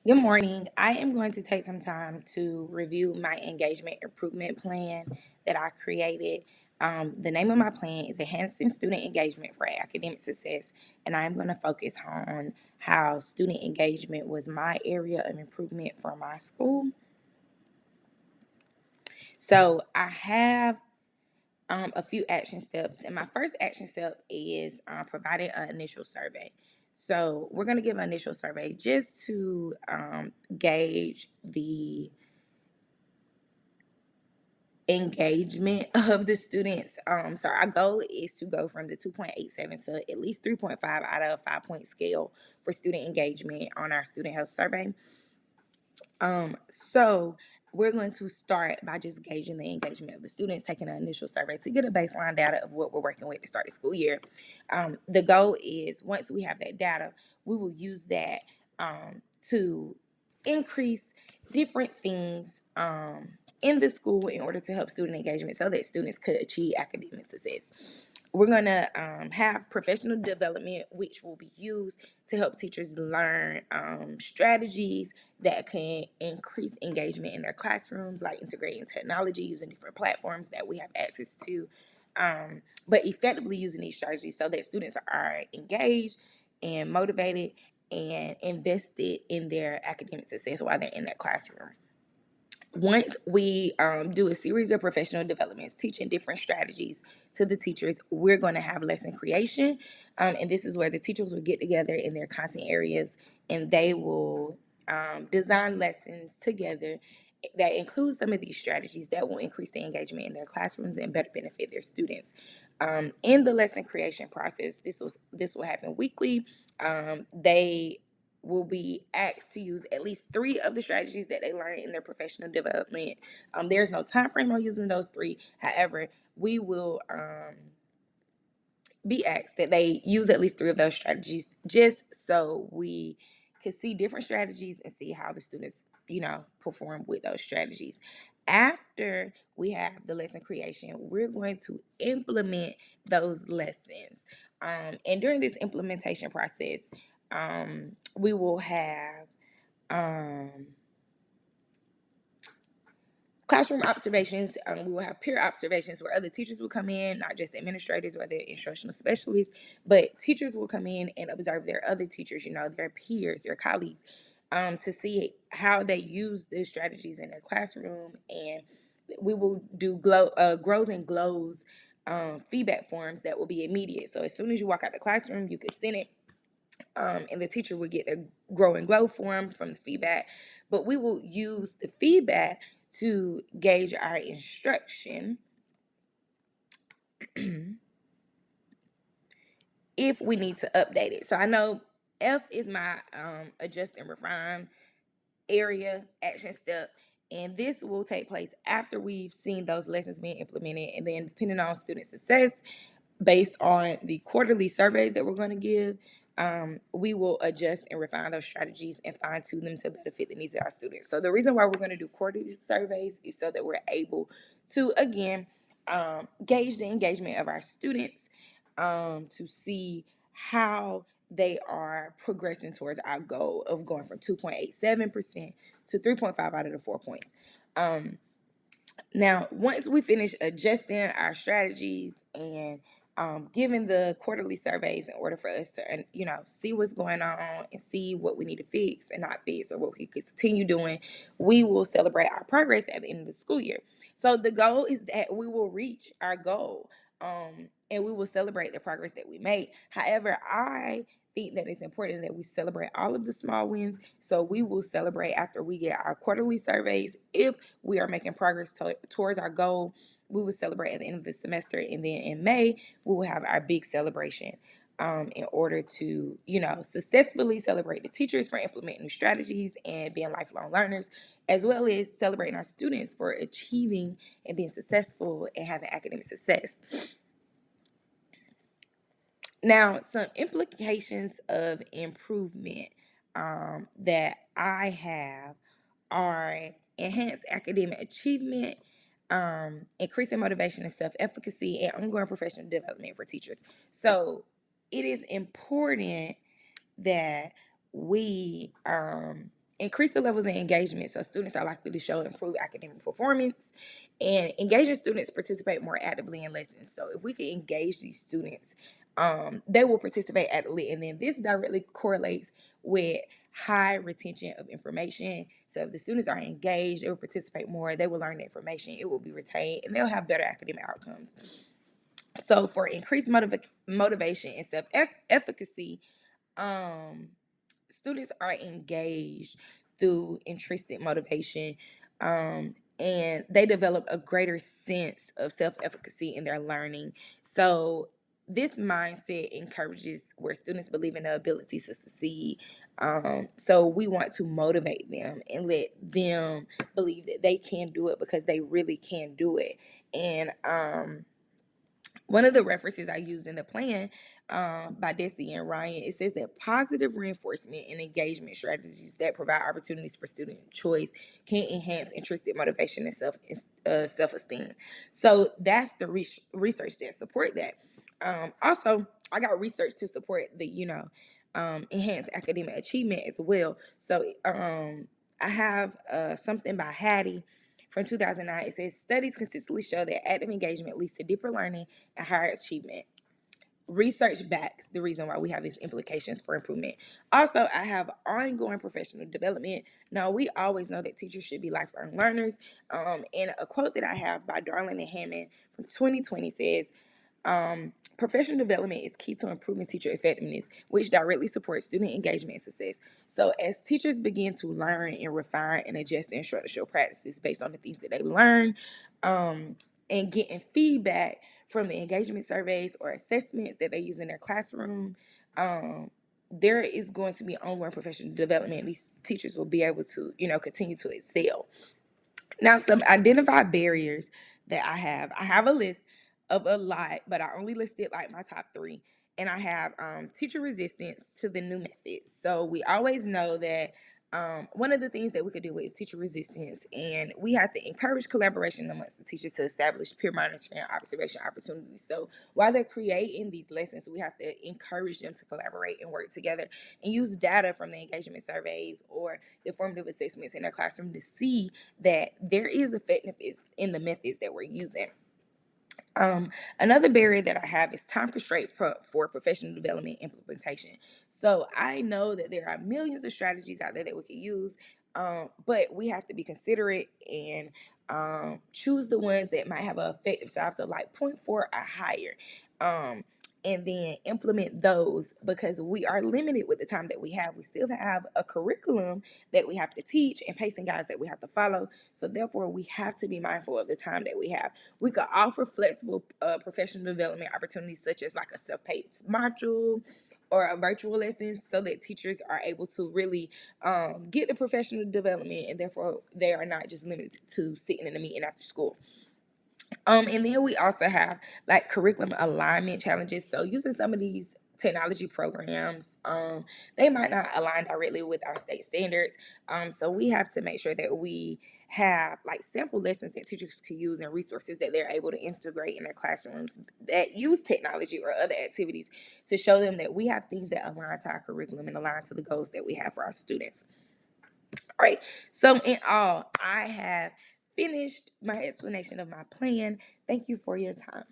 Good morning. I am going to take some time to review my engagement improvement plan that I created. The name of my plan is Enhancing Student Engagement for Academic Success, and I'm going to focus on how student engagement was my area of improvement for my school. So I have a few action steps, and my first action step is providing an initial survey. So we're going to give an initial survey just to gauge the engagement of the students. So our goal is to go from the 2.87 to at least 3.5 out of a 5-point scale for student engagement on our student health survey. So we're going to start by just gauging the engagement of the students, taking an initial survey to get a baseline data of what we're working with to start the school year. The goal is once we have that data, we will use that to increase different things in the school in order to help student engagement so that students could achieve academic success. We're going to have professional development, which will be used to help teachers learn strategies that can increase engagement in their classrooms, like integrating technology, using different platforms that we have access to, but effectively using these strategies so that students are engaged and motivated and invested in their academic success while they're in that classroom. Once we do a series of professional developments teaching different strategies to the teachers, we're going to have lesson creation. And this is where the teachers will get together in their content areas and they will design lessons together that include some of these strategies that will increase the engagement in their classrooms and better benefit their students. In the lesson creation process, this will happen weekly. They will be asked to use at least 3 of the strategies that they learn in their professional development. There's no time frame on using those 3. However, we will be asked that they use at least 3 of those strategies just so we can see different strategies and see how the students, perform with those strategies. After we have the lesson creation, we're going to implement those lessons. And during this implementation process, we will have classroom observations. We will have peer observations where other teachers will come in, not just administrators or the instructional specialists, but teachers will come in and observe their other teachers, their peers, their colleagues, to see how they use the strategies in their classroom. And we will do growth and glows feedback forms that will be immediate. So as soon as you walk out the classroom, you could send it. And the teacher will get a grow and glow form from the feedback. But we will use the feedback to gauge our instruction if we need to update it. So I know F is my adjust and refine area action step. And this will take place after we've seen those lessons being implemented. And then depending on student success, based on the quarterly surveys that we're going to give, we will adjust and refine those strategies and fine tune them to better fit the needs of our students. So the reason why we're going to do quarterly surveys is so that we're able to, again, gauge the engagement of our students, to see how they are progressing towards our goal of going from 2.87% to 3.5 out of the 4 points. Now, once we finish adjusting our strategies and giving the quarterly surveys in order for us to, see what's going on and see what we need to fix and not fix or what we could continue doing, we will celebrate our progress at the end of the school year. So the goal is that we will reach our goal, and we will celebrate the progress that we made. However, I think that it's important that we celebrate all of the small wins. So we will celebrate after we get our quarterly surveys. If we are making progress towards our goal, we will celebrate at the end of the semester. And then in May, we will have our big celebration, in order to, successfully celebrate the teachers for implementing new strategies and being lifelong learners, as well as celebrating our students for achieving and being successful and having academic success. Now, some implications of improvement that I have are enhanced academic achievement, increasing motivation and self-efficacy, and ongoing professional development for teachers. So it is important that we increase the levels of engagement so students are likely to show improved academic performance, and engaging students participate more actively in lessons. So if we can engage these students, they will participate actively, and then this directly correlates with high retention of information. So if the students are engaged, they will participate more, they will learn the information, it will be retained, and they'll have better academic outcomes. So for increased motivation and self-efficacy, um, students are engaged through intrinsic motivation, and they develop a greater sense of self-efficacy in their learning. So this mindset encourages where students believe in their ability to succeed. So we want to motivate them and let them believe that they can do it because they really can do it. And one of the references I used in the plan, by Desi and Ryan, it says that positive reinforcement and engagement strategies that provide opportunities for student choice can enhance intrinsic motivation and self-esteem. So that's the research that support that. Also, I got research to support the enhanced academic achievement as well. So I have something by Hattie from 2009. It says studies consistently show that active engagement leads to deeper learning and higher achievement. Research backs the reason why we have these implications for improvement. Also, I have ongoing professional development. Now, we always know that teachers should be lifelong learners. And a quote that I have by Darling and Hammond from 2020 says, professional development is key to improving teacher effectiveness, which directly supports student engagement and success. So as teachers begin to learn and refine and adjust their instructional practices based on the things that they learn, and getting feedback from the engagement surveys or assessments that they use in their classroom, there is going to be ongoing professional development. These teachers will be able to, continue to excel. Now, some identified barriers that I have a list of a lot, but I only listed like my top three. And I have teacher resistance to the new methods. So we always know that one of the things that we could do is teacher resistance, and we have to encourage collaboration amongst the teachers to establish peer monitoring and observation opportunities. So while they're creating these lessons, we have to encourage them to collaborate and work together and use data from the engagement surveys or the formative assessments in their classroom to see that there is effectiveness in the methods that we're using. Another barrier that I have is time constraint for professional development implementation. So I know that there are millions of strategies out there that we can use, but we have to be considerate and choose the ones that might have an effective size of like zero point 0.4 or higher. And then implement those because we are limited with the time that we have. We still have a curriculum that we have to teach and pacing guides that we have to follow. So therefore, we have to be mindful of the time that we have. We could offer flexible professional development opportunities such as like a self-paced module or a virtual lesson so that teachers are able to really get the professional development, and therefore they are not just limited to sitting in a meeting after school. And then we also have like curriculum alignment challenges. So using some of these technology programs, they might not align directly with our state standards. So we have to make sure that we have like sample lessons that teachers could use and resources that they're able to integrate in their classrooms that use technology or other activities to show them that we have things that align to our curriculum and align to the goals that we have for our students. All right. So in all, I have finished my explanation of my plan. Thank you for your time.